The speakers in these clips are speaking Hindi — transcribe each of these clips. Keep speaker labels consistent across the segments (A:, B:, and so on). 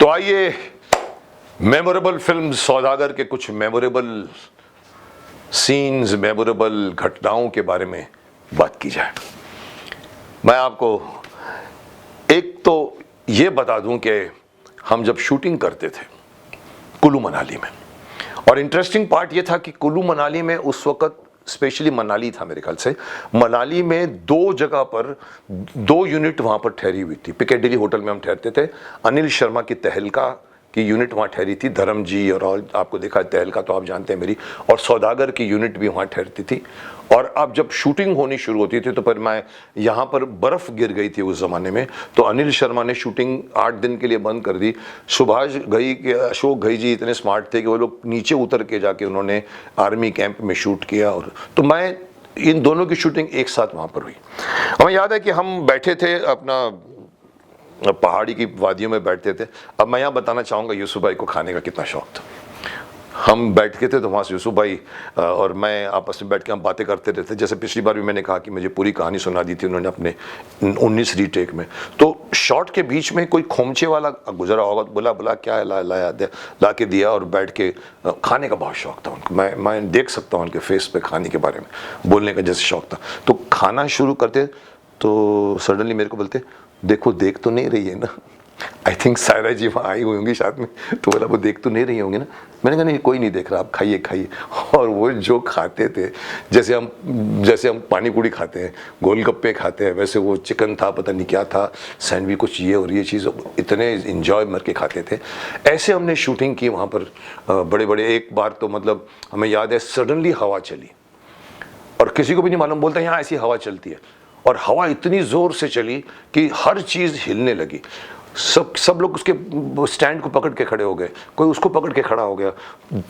A: तो आइए मेमोरेबल फिल्म सौदागर के कुछ मेमोरेबल सीन्स, मेमोरेबल घटनाओं के बारे में बात की जाए। मैं आपको एक तो ये बता दूं कि हम जब शूटिंग करते थे कुल्लू मनाली में, और इंटरेस्टिंग पार्ट ये था कि कुल्लू मनाली में उस वक्त, स्पेशली मनाली था मेरे ख्याल से, मनाली में दो जगह पर 2 यूनिट वहाँ पर ठहरी हुई थी। पिकेडिली होटल में हम ठहरते थे, अनिल शर्मा की तहलका की यूनिट वहाँ ठहरी थी, धर्म जी और आपको देखा तहलका तो आप जानते हैं मेरी, और सौदागर की यूनिट भी वहाँ ठहरती थी। और अब जब शूटिंग होनी शुरू होती थी तो फिर मैं यहाँ पर बर्फ़ गिर गई थी उस ज़माने में, तो अनिल शर्मा ने शूटिंग 8 दिन के लिए बंद कर दी। सुभाष घई के, अशोक घई जी इतने स्मार्ट थे कि वो लोग नीचे उतर के जाके उन्होंने आर्मी कैंप में शूट किया, और तो मैं इन दोनों की शूटिंग एक साथ वहाँ पर हुई। हमें याद है कि हम बैठे थे अपना पहाड़ी की वादियों में बैठते थे। अब मैं यहाँ बताना चाहूँगा यूसुफ भाई को खाने का कितना शौक था। हम बैठ के थे तो वहाँ से यूसुफ भाई और मैं आपस में बैठ के हम बातें करते रहते। जैसे पिछली बार भी मैंने कहा कि मुझे पूरी कहानी सुना दी थी उन्होंने अपने 19 रीटेक में, तो शॉट के बीच में कोई खोमचे वाला गुजरा होगा, बोला क्या है, ला के दिया, और बैठ के खाने का बहुत शौक था उनको। मैं देख सकता हूँ उनके फेस पे खाने के बारे में बोलने का जैसे शौक था। तो खाना शुरू करते तो सडनली मेरे को बोलते, देखो देख तो नहीं रही है ना। आई थिंक सायरा जी वहाँ आई हुई होंगी साथ में, तो बोला वो देख तो नहीं रही होंगी ना। मैंने कहा नहीं कोई नहीं देख रहा, आप खाइए खाइए। और वो जो खाते थे, जैसे हम पानी पूरी खाते हैं, गोलगप्पे खाते हैं, वैसे वो चिकन था, पता नहीं क्या था, सैंडविच कुछ ये और ये चीज़, इतने इंजॉय मर के खाते थे। ऐसे हमने शूटिंग की वहाँ पर बड़े बड़े। एक बार तो मतलब हमें याद है सडनली हवा चली और किसी को भी नहीं मालूम, बोलता है यहाँ ऐसी हवा चलती है, और हवा इतनी ज़ोर से चली कि हर चीज़ हिलने लगी। सब लोग उसके स्टैंड को पकड़ के खड़े हो गए, कोई उसको पकड़ के खड़ा हो गया।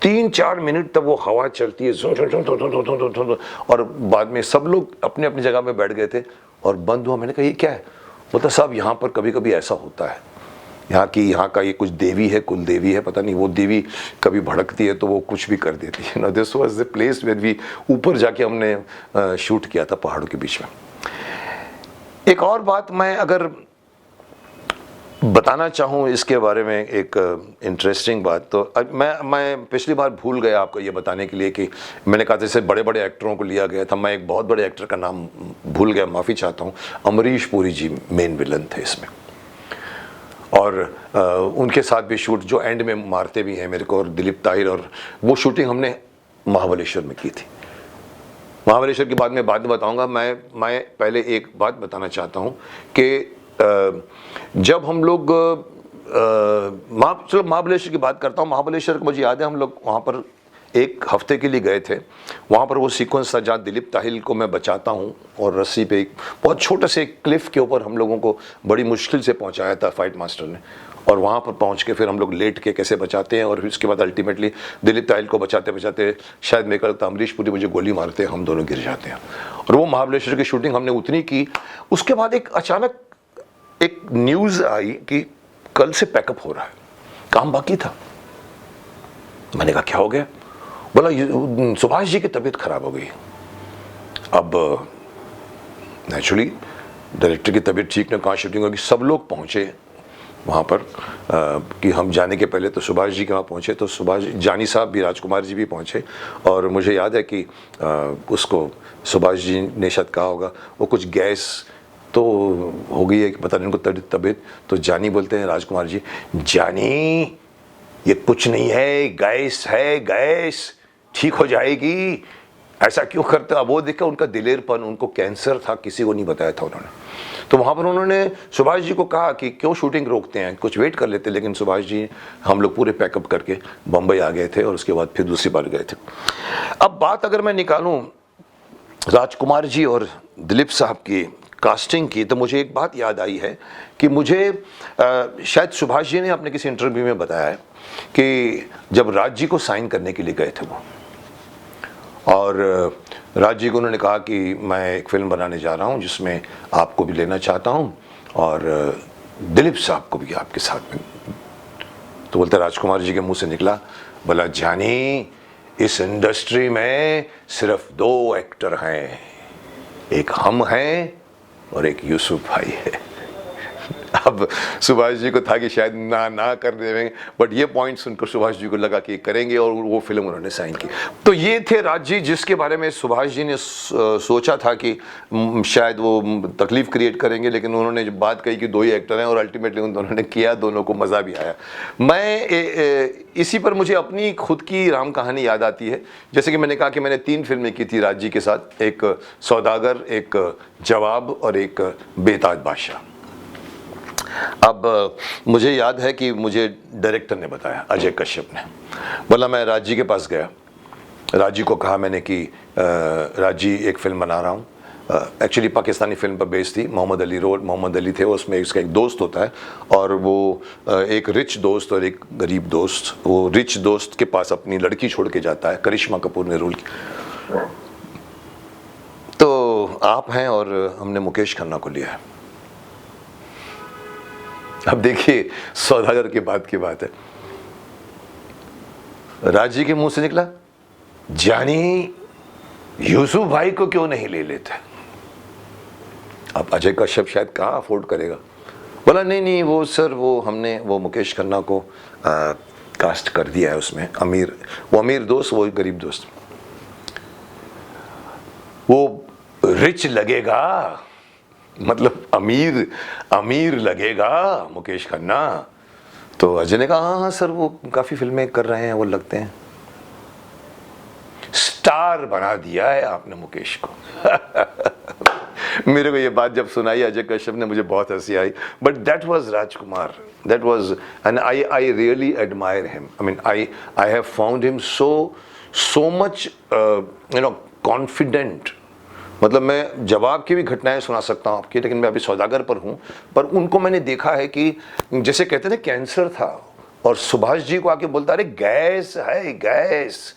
A: 3-4 मिनट तक वो हवा चलती है, और बाद में सब लोग अपने अपनी जगह में बैठ गए थे और बंद हुआ। मैंने कहा ये क्या है? मतलब साहब यहाँ पर कभी कभी ऐसा होता है, यहाँ का ये कुछ देवी है, कुल देवी है, पता नहीं, वो देवी कभी भड़कती है तो वो कुछ भी कर देती है ना। This was the place where we, ऊपर जाके हमने शूट किया था पहाड़ों के बीच में। एक और बात मैं अगर बताना चाहूँ इसके बारे में, एक इंटरेस्टिंग बात, तो मैं पिछली बार भूल गया आपको ये बताने के लिए कि मैंने कहा जैसे बड़े बड़े एक्टरों को लिया गया था, मैं एक बहुत बड़े एक्टर का नाम भूल गया, माफ़ी चाहता हूँ। अमरीश पुरी जी मेन विलन थे इसमें, और उनके साथ भी शूट, जो एंड में मारते भी हैं मेरे को, और दिलीप ताहिर, और वो शूटिंग हमने महाबलेश्वर में की थी। महाबलेश्वर की बात मैं बाद में बताऊंगा। मैं पहले एक बात बताना चाहता हूं कि जब हम लोग चलो महाबलेश्वर की बात करता हूं। महाबलेश्वर को मुझे याद है हम लोग वहाँ पर 1 हफ्ते के लिए गए थे। वहाँ पर वो सीक्वेंस था जहाँ दिलीप ताहिल को मैं बचाता हूँ और रस्सी पे एक बहुत छोटे से क्लिफ के ऊपर हम लोगों को बड़ी मुश्किल से पहुँचाया था फाइट मास्टर ने, और वहाँ पर पहुँच के फिर हम लोग लेट के कैसे बचाते हैं, और उसके बाद अल्टीमेटली दिलीप ताहिल को बचाते बचाते शायद मेरे को लगता अमरीश पुरी मुझे गोली मारते हैं, हम दोनों गिर जाते हैं। और वो महाबलेश्वर की शूटिंग हमने उतनी की। उसके बाद एक अचानक एक न्यूज़ आई कि कल से पैकअप हो रहा है, काम बाकी था। मैंने कहा क्या हो गया? बोला सुभाष जी की तबीयत खराब हो गई। अब नेचुरली डायरेक्टर की तबीयत ठीक न, कहाँ शूटिंग होगी। सब लोग पहुँचे वहाँ पर कि हम जाने के पहले तो सुभाष जी के वहाँ पहुँचे, तो सुभाष जानी साहब भी, राजकुमार जी भी पहुँचे, और मुझे याद है कि उसको सुभाष जी ने शायद कहा होगा वो कुछ गैस तो हो गई है कि पता नहीं उनको तबीयत। तो जानी बोलते हैं राजकुमार जी, जानी ये कुछ नहीं है, गैस है, गैस ठीक हो जाएगी, ऐसा क्यों करते? अब वो देखा उनका दिलेरपन, उनको कैंसर था, किसी को नहीं बताया था उन्होंने। तो वहाँ पर उन्होंने सुभाष जी को कहा कि क्यों शूटिंग रोकते हैं, कुछ वेट कर लेते, लेकिन सुभाष जी, हम लोग पूरे पैकअप करके बम्बई आ गए थे, और उसके बाद फिर दूसरी बार गए थे। अब बात अगर मैं निकालूं राजकुमार जी और दिलीप साहब की कास्टिंग की, तो मुझे एक बात याद आई है कि मुझे शायद सुभाष जी ने अपने किसी इंटरव्यू में बताया है कि जब राज जी को साइन करने के लिए गए थे वो, और राज जी को उन्होंने कहा कि मैं एक फिल्म बनाने जा रहा हूँ जिसमें आपको भी लेना चाहता हूँ और दिलीप साहब को भी आपके साथ में। तो बोलते राजकुमार जी के मुंह से निकला, बोला जानी इस इंडस्ट्री में सिर्फ 2 एक्टर हैं, एक हम हैं और एक यूसुफ भाई है। अब सुभाष जी को था कि शायद ना कर देंगे, बट ये पॉइंट सुनकर सुभाष जी को लगा कि करेंगे और वो फिल्म उन्होंने साइन की। तो ये थे राज जी, जिसके बारे में सुभाष जी ने सोचा था कि शायद वो तकलीफ क्रिएट करेंगे, लेकिन उन्होंने जब बात कही कि दो ही एक्टर हैं और अल्टीमेटली उन दोनों ने किया, दोनों को मज़ा भी आया। मैं इसी पर मुझे अपनी खुद की राम कहानी याद आती है। जैसे कि मैंने कहा कि मैंने 3 फिल्में की थी राज जी के साथ, एक सौदागर, एक जवाब और एक बेताज बादशाह। अब मुझे याद है कि मुझे डायरेक्टर ने बताया, अजय कश्यप ने बोला, मैं राज जी के पास गया, राज जी को कहा मैंने कि राज जी एक फिल्म बना रहा हूँ, एक्चुअली पाकिस्तानी फिल्म पर बेस्ड थी, मोहम्मद अली रोड, मोहम्मद अली थे उसमें, उसका एक दोस्त होता है और वो एक रिच दोस्त और एक गरीब दोस्त, वो रिच दोस्त के पास अपनी लड़की छोड़ के जाता है, करिश्मा कपूर ने रोल किया। तो आप हैं और हमने मुकेश खन्ना को लिया है। अब देखिए सौदागर के बाद की बात है, राज जी के मुंह से निकला, जानी यूसुफ भाई को क्यों नहीं ले लेते। अब अजय कश्यप शायद कहाँ अफोर्ड करेगा, बोला नहीं वो सर, वो हमने वो मुकेश खन्ना को कास्ट कर दिया है उसमें, अमीर, वो अमीर दोस्त, वो गरीब दोस्त, वो रिच लगेगा, मतलब अमीर लगेगा मुकेश खन्ना। तो अजय ने कहा हाँ सर, वो काफ़ी फिल्में कर रहे हैं, वो लगते हैं। स्टार बना दिया है आपने मुकेश को। मेरे को ये बात जब सुनाई अजय कश्यप ने, मुझे बहुत हंसी आई, but that was Rajkumar, that was, and I really admire him. I mean I have found him so much confident. मतलब मैं जवाब की भी घटनाएं सुना सकता हूँ आपकी, लेकिन मैं अभी सौदागर पर हूँ, पर उनको मैंने देखा है कि जैसे कहते थे कैंसर था और सुभाष जी को आके बोलता, अरे गैस है, गैस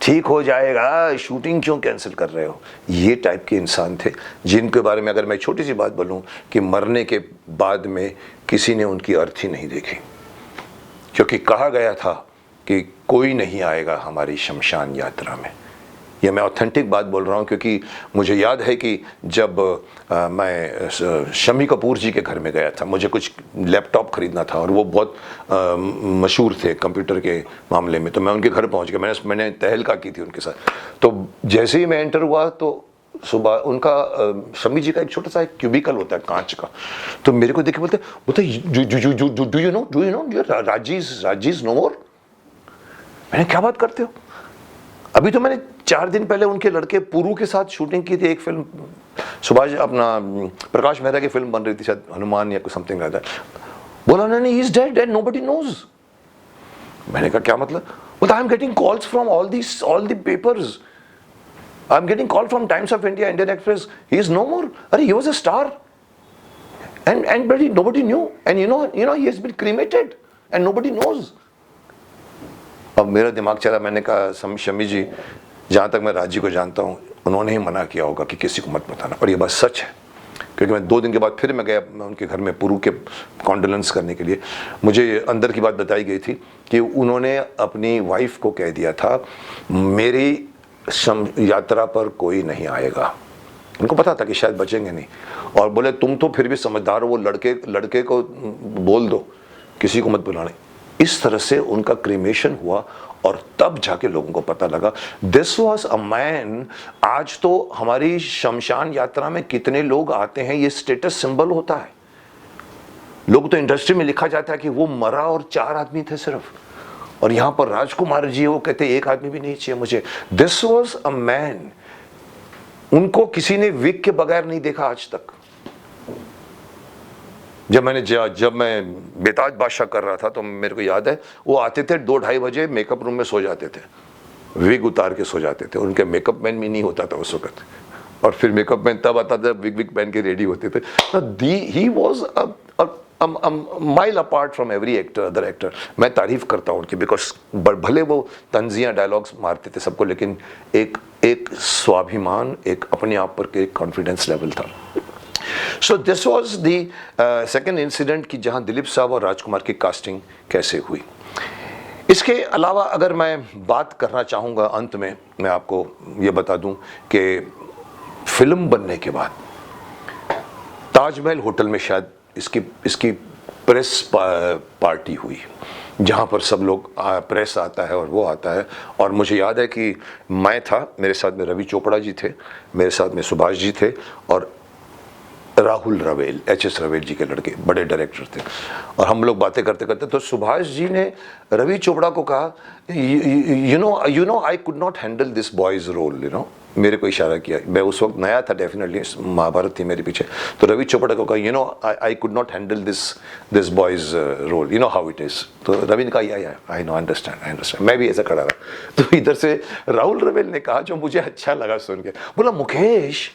A: ठीक हो जाएगा, शूटिंग क्यों कैंसिल कर रहे हो। ये टाइप के इंसान थे, जिनके बारे में अगर मैं छोटी सी बात बोलूँ कि मरने के बाद में किसी ने उनकी अर्थी नहीं देखी, क्योंकि कहा गया था कि कोई नहीं आएगा हमारी शमशान यात्रा में। ये मैं ऑथेंटिक बात बोल रहा हूँ, क्योंकि मुझे याद है कि जब मैं शम्मी कपूर जी के घर में गया था, मुझे कुछ लैपटॉप खरीदना था और वो बहुत मशहूर थे कंप्यूटर के मामले में, तो मैं उनके घर पहुँच गया, मैंने तहलका की थी उनके साथ। तो जैसे ही मैं एंटर हुआ तो सुबह उनका शम्मी जी का एक छोटा सा एक क्यूबिकल होता है कांच का, तो मेरे को देख के बोलते डू यू नो राजीज नो मोर। मैंने क्या बात करते हो, अभी तो मैंने 4 दिन पहले उनके लड़के पुरू के साथ शूटिंग की थी, एक फिल्म सुभाष अपना प्रकाश मेहरा की फिल्म बन रही थी शायद हनुमान या कुछ समथिंग लाइक दैट। बोला नहीं, he is dead and nobody knows. मैंने कहा क्या मतलब, बोला I am getting calls from all the papers, I am getting call from Times of India, Indian Express, he is no more. अरे he was a star and nobody knew, and you know he has been cremated and nobody knows। अब मेरा दिमाग चला, मैंने कहा शम्मी जी, जहाँ तक मैं राज जी को जानता हूँ उन्होंने ही मना किया होगा कि किसी को मत बताना, और ये बात सच है, क्योंकि मैं 2 दिन के बाद फिर मैं गया उनके घर में पुरू के कॉन्डोलेंस करने के लिए। मुझे अंदर की बात बताई गई थी कि उन्होंने अपनी वाइफ को कह दिया था मेरी यात्रा पर कोई नहीं आएगा, उनको पता था कि शायद बचेंगे नहीं, और बोले तुम तो फिर भी समझदार हो, वो लड़के को बोल दो किसी को मत बुलाने। इस तरह से उनका क्रीमेशन हुआ और तब जाके लोगों को पता लगा दिस वाज अ मैन। आज तो हमारी शमशान यात्रा में कितने लोग आते हैं, ये स्टेटस सिंबल होता है, लोग तो इंडस्ट्री में लिखा जाता है कि वो मरा और 4 आदमी थे सिर्फ, और यहां पर राजकुमार जी वो कहते 1 आदमी भी नहीं चाहिए मुझे। दिस वाज अ मैन, उनको किसी ने विग के बगैर नहीं देखा आज तक। जब मैं बेताज बादशाह कर रहा था तो मेरे को याद है वो आते थे 2-2:30 बजे, मेकअप रूम में सो जाते थे, विग उतार के सो जाते थे, उनके मेकअप मैन भी नहीं होता था उस वक्त, और फिर मेकअप मैन तब आता था विग पहन के रेडी होते थे। He was mile apart from every other actor. मैं तारीफ करता हूँ उनकी, बिकॉज भले वो तंजियाँ डायलॉग्स मारते थे सबको, लेकिन एक स्वाभिमान, एक अपने आप पर एक कॉन्फिडेंस लेवल था। So this was the second incident कि जहाँ दिलीप साहब और राजकुमार की कास्टिंग कैसे हुई। इसके अलावा अगर मैं बात करना चाहूँगा, अंत में मैं आपको ये बता दूँ कि फिल्म बनने के बाद ताजमहल होटल में शायद इसकी इसकी प्रेस पार्टी हुई, जहाँ पर सब लोग प्रेस आता है और वो आता है। और मुझे याद है कि मैं था, मेरे साथ में रवि चोपड़ा जी थे, मेरे साथ में सुभाष जी थे और राहुल रवेल, एच.एस. रवेल जी के लड़के, बड़े डायरेक्टर थे। और हम लोग बातें करते करते तो सुभाष जी ने रवि चोपड़ा को कहा, you know I could not handle this boys role, you know, मेरे को इशारा किया। मैं उस वक्त नया था, डेफिनेटली महाभारत थी मेरे पीछे। तो रवि चोपड़ा को कहा, you know I could not handle this boys role, you know how it is. तो रवि ने कहा, या आई नो, अंडरस्टैंड। मैं भी ऐसा खड़ा रहा। तो इधर से राहुल रवेल ने कहा, जो मुझे अच्छा लगा सुन के, बोला, Mukesh,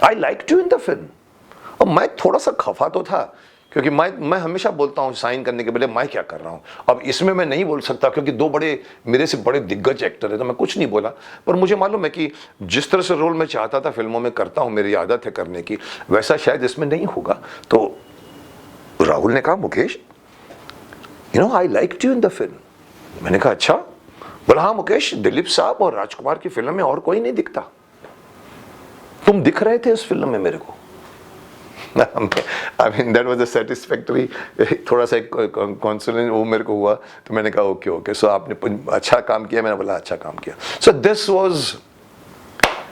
A: I like you in the film. और मैं थोड़ा सा खफा तो था, क्योंकि मैं हमेशा बोलता हूँ साइन करने के पहले मैं क्या कर रहा हूँ। अब इसमें मैं नहीं बोल सकता क्योंकि दो बड़े मेरे से बड़े दिग्गज एक्टर है, तो मैं कुछ नहीं बोला। पर मुझे मालूम है कि जिस तरह से रोल मैं चाहता था फिल्मों में करता हूँ, मेरी आदत है करने की, वैसा शायद इसमें नहीं होगा। तो राहुल ने कहा, Mukesh, you know I like you in the film. मैंने कहा, अच्छा। बोला, हाँ मुकेश, दिलीप साहब और राजकुमार की फिल्म में और कोई नहीं दिखता, तुम दिख रहे थे इस फिल्म में मेरे को। I mean, that was a satisfactory, थोड़ा सा कॉन्सोलेंट वो मेरे को हुआ। तो मैंने कहा, ओके, सो आपने अच्छा काम किया। मैंने बोला, अच्छा काम किया। सो दिस वाज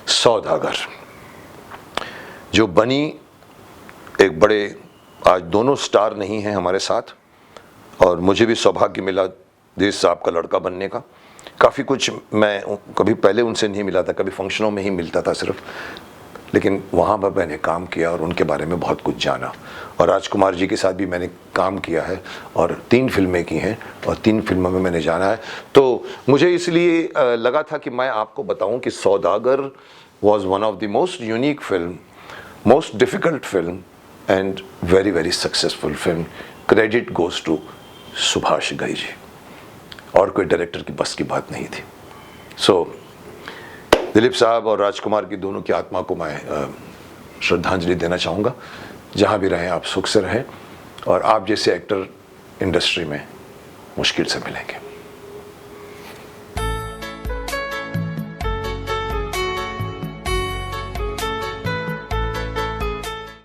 A: सौदागर, जो बनी एक बड़े, आज दोनों स्टार नहीं हैं हमारे साथ, और मुझे भी सौभाग्य मिला देश साहब का लड़का बनने का। काफ़ी कुछ मैं कभी पहले उनसे नहीं मिला था, कभी फंक्शनों में ही मिलता था सिर्फ, लेकिन वहाँ पर मैंने काम किया और उनके बारे में बहुत कुछ जाना। और राजकुमार जी के साथ भी मैंने काम किया है और 3 फिल्में की हैं और 3 फिल्मों में मैंने जाना है। तो मुझे इसलिए लगा था कि मैं आपको बताऊं कि Saudagar was one of the most unique film, most difficult film and very very successful film. Credit goes to Subhash Ghai ji, और कोई डायरेक्टर की बस की बात नहीं थी। सो दिलीप साहब और राजकुमार की दोनों की आत्मा को मैं श्रद्धांजलि देना चाहूँगा। जहाँ भी रहें आप सुख से रहें, और आप जैसे एक्टर इंडस्ट्री में मुश्किल से मिलेंगे।